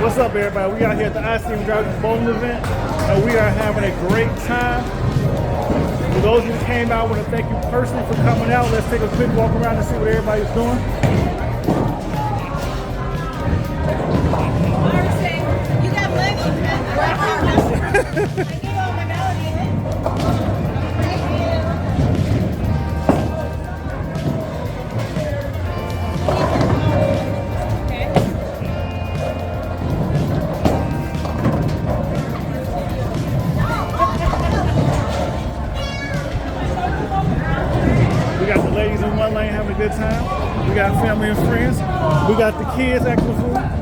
What's up, everybody? We out here at the ICNV Drivers bowling event, and we are having a great time. For those who came out, I want to thank you personally for coming out. Let's take a quick walk around and see what everybody's doing. You got money? Ladies in one lane having a good time. We got family and friends. We got the kids acting the food.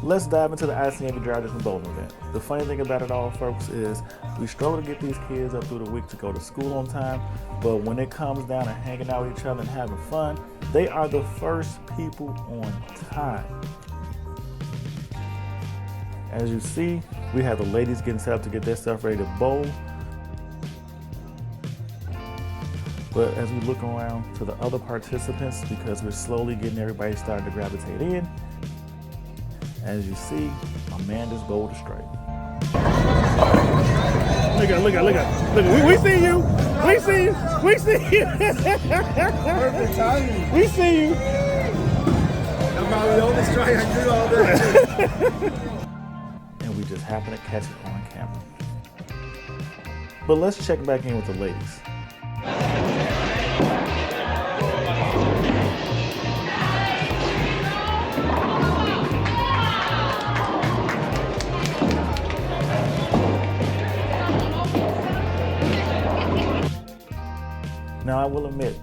Let's dive into the ICNV Drivers and bowling event. The funny thing about it all, folks, is we struggle to get these kids up through the week to go to school on time, but when it comes down to hanging out with each other and having fun, they are the first people on time. As you see, we have the ladies getting set up to get their stuff ready to bowl. But as we look around to the other participants, because we're slowly getting everybody starting to gravitate in, as you see, Amanda's bowled a strike. Look at. We see you. We see you. We see you. Perfect timing. We see you. I'm probably the only strike I do all day. And we just happen to catch it on camera. But let's check back in with the ladies. Now, I will admit,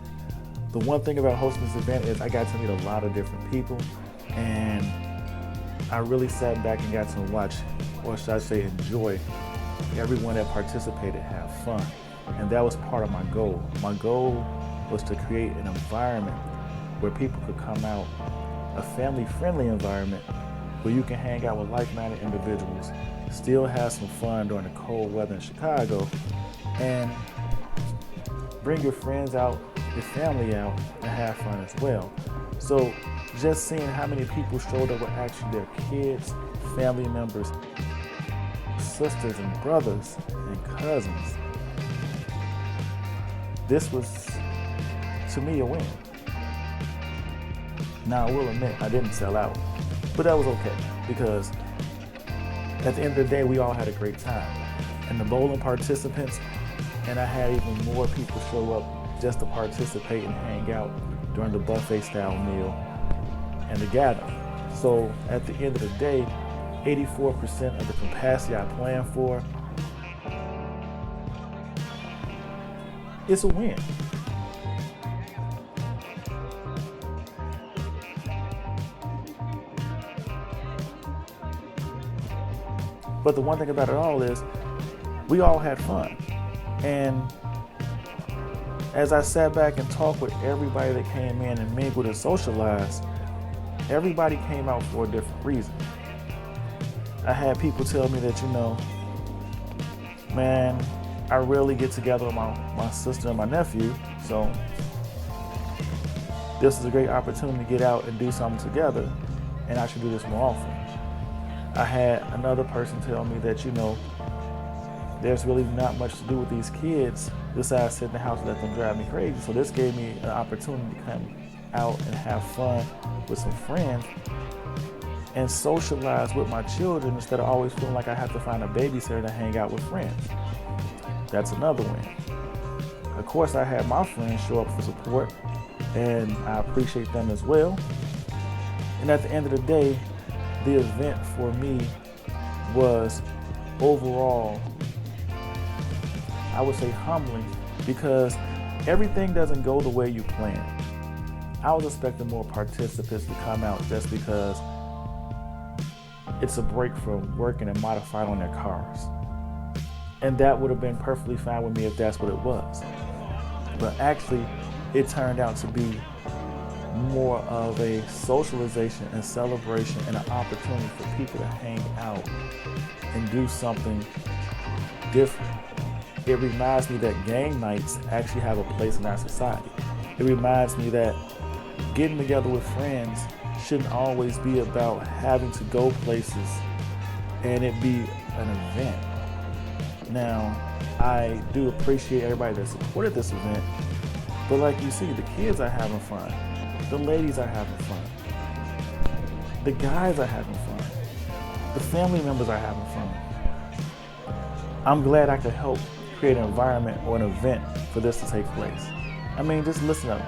the one thing about hosting this event is I got to meet a lot of different people, and I really sat back and got to watch, or should I say enjoy, everyone that participated have fun. And that was part of my goal. My goal was to create an environment where people could come out, a family-friendly environment where you can hang out with like-minded individuals, still have some fun during the cold weather in Chicago, and bring your friends out, your family out, and have fun as well. So just seeing how many people showed up with actually their kids, family members, sisters and brothers and cousins, this was, to me, a win. Now, I will admit, I didn't sell out, but that was okay, because at the end of the day, we all had a great time. And the bowling participants, and I had even more people show up just to participate and hang out during the buffet style meal and the gathering. So at the end of the day, 84% of the capacity I planned for, it's a win. But the one thing about it all is we all had fun. And as I sat back and talked with everybody that came in and mingled and socialized, everybody came out for a different reason. I had people tell me that, man, I rarely get together with my sister and my nephew, so this is a great opportunity to get out and do something together, and I should do this more often. I had another person tell me that, there's really not much to do with these kids besides sit in the house and let them drive me crazy. So this gave me an opportunity to come out and have fun with some friends and socialize with my children instead of always feeling like I have to find a babysitter to hang out with friends. That's another win. Of course, I had my friends show up for support, and I appreciate them as well. And at the end of the day, the event for me was overall, I would say, humbling, because everything doesn't go the way you plan. I was expecting more participants to come out just because it's a break from working and modifying on their cars. And that would have been perfectly fine with me if that's what it was. But actually, it turned out to be more of a socialization and celebration and an opportunity for people to hang out and do something different. It reminds me that game nights actually have a place in our society. It reminds me that getting together with friends shouldn't always be about having to go places and it be an event. Now, I do appreciate everybody that supported this event, but like you see, the kids are having fun, the ladies are having fun, the guys are having fun, the family members are having fun. I'm glad I could help create an environment or an event for this to take place. I mean, just listen up.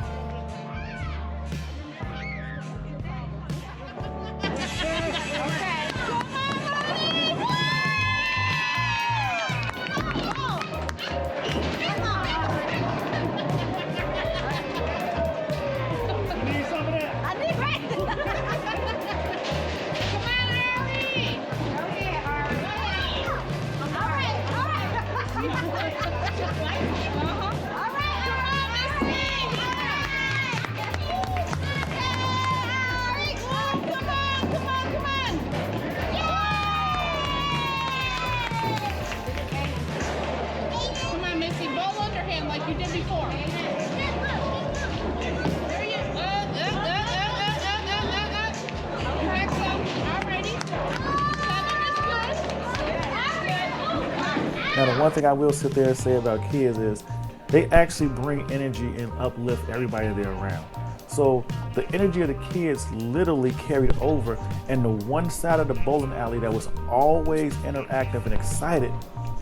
Now, the one thing I will sit there and say about kids is they actually bring energy and uplift everybody they're around. So the energy of the kids literally carried over, and the one side of the bowling alley that was always interactive and excited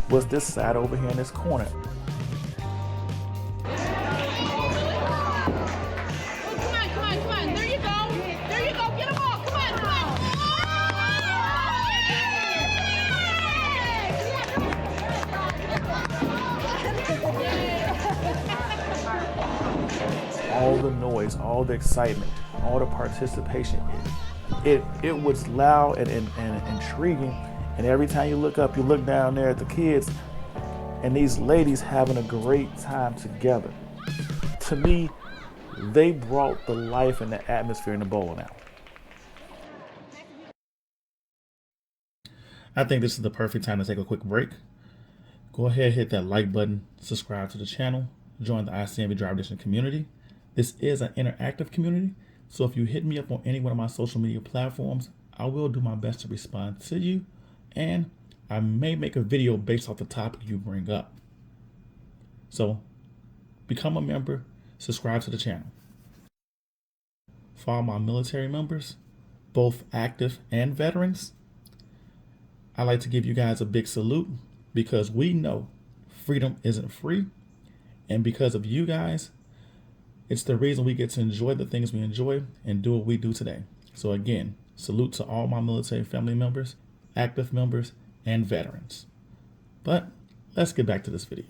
was this side over here in this corner. All the noise, all the excitement, all the participation, it was loud and intriguing. And every time you look up, you look down there at the kids and these ladies having a great time together. To me, they brought the life and the atmosphere in the bowling alley. I think this is the perfect time to take a quick break. Go ahead, hit that like button, subscribe to the channel, join the ICNV Drivers community. This is an interactive community, so if you hit me up on any one of my social media platforms, I will do my best to respond to you, and I may make a video based off the topic you bring up. So become a member, subscribe to the channel. For all my military members, both active and veterans, I'd like to give you guys a big salute, because we know freedom isn't free, and because of you guys, it's the reason we get to enjoy the things we enjoy and do what we do today. So again, salute to all my military family members, active members, and veterans. But let's get back to this video.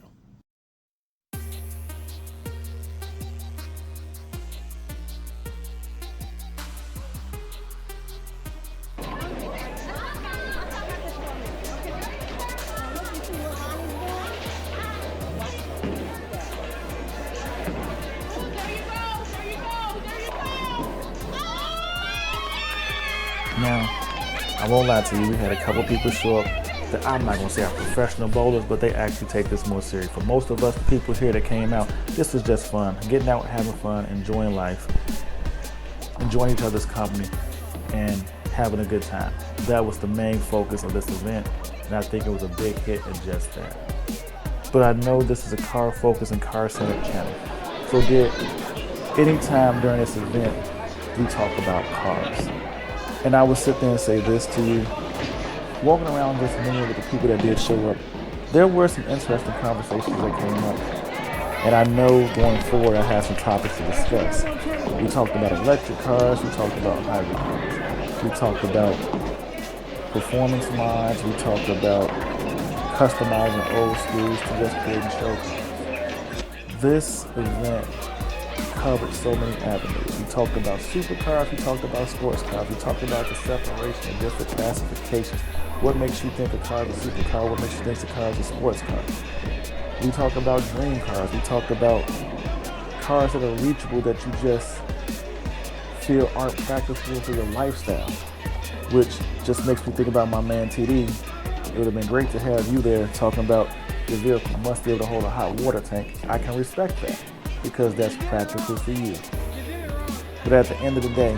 Now, I won't lie to you, we had a couple people show up that I'm not gonna say are professional bowlers, but they actually take this more serious. For most of us, the people here that came out, this was just fun. Getting out, having fun, enjoying life, enjoying each other's company, and having a good time. That was the main focus of this event, and I think it was a big hit at just that. But I know this is a car-focused and car-centered channel, so anytime during this event, we talk about cars. And I would sit there and say this to you, walking around this many with the people that did show up, there were some interesting conversations that came up. And I know going forward I have some topics to discuss. We talked about electric cars, we talked about hybrid cars, we talked about performance mods, we talked about customizing old schools to just creating show cars. This event covered so many avenues. We talked about supercars, we talked about sports cars, we talked about the separation of different classifications. What makes you think a car is a supercar? What makes you think a car is a sports car? We talked about dream cars. We talked about cars that are reachable that you just feel aren't practical for your lifestyle, which just makes me think about my man TD. It would have been great to have you there talking about your vehicle must be able to hold a hot water tank. I can respect that because that's practical for you. But at the end of the day,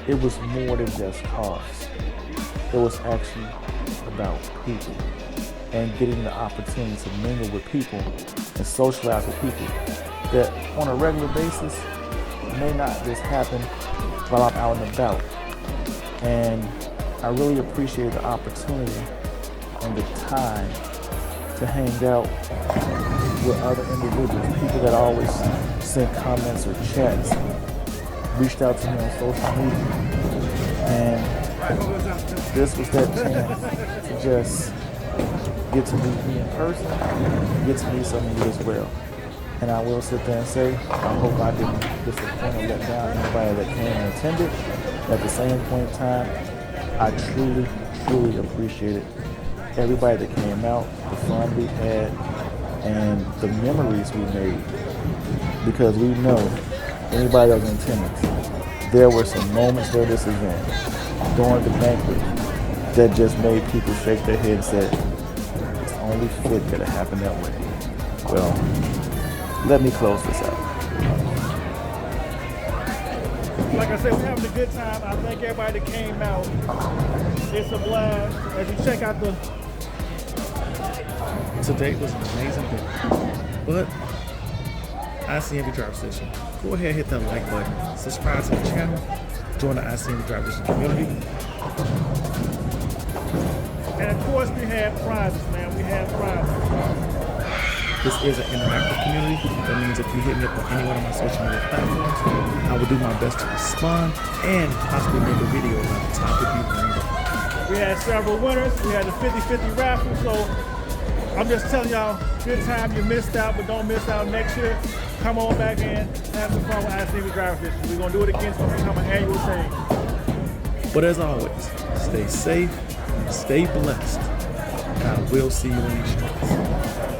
it was more than just cars. It was actually about people and getting the opportunity to mingle with people and socialize with people that on a regular basis may not just happen while I'm out and about. And I really appreciate the opportunity and the time to hang out with other individuals, people that always send comments or chats, reached out to me on social media. And this was that chance to just get to meet me in person, get to meet some of you as well. And I will sit there and say, I hope I didn't disappoint or let down anybody that came and attended. At the same point in time, I truly, truly appreciated everybody that came out, the fun we had, and the memories we made. Because we know, anybody that was in attendance, there were some moments during this event, during the banquet, that just made people shake their heads and say, it's only fit that it happened that way. Well, let me close this out. Like I said, we're having a good time. I thank everybody that came out. It's a blast. As you check out the... Today was an amazing day. But ICNV Driver Station, go ahead and hit that like button. Subscribe to the channel. Join the ICNV Drivers community. And of course, we have prizes, man. We have prizes. This is an interactive community. That means if you hit me up on any one of my social media platforms, I will do my best to respond and possibly make a video about the topic you bring up. We had several winners. We had the 50-50 raffle. So I'm just telling y'all, good time. You missed out, but don't miss out next year. Come on back in, have some fun with ICNV Drivers. We're going to do it again. It's going to become an annual thing. But as always, stay safe, stay blessed, and I will see you in the streets.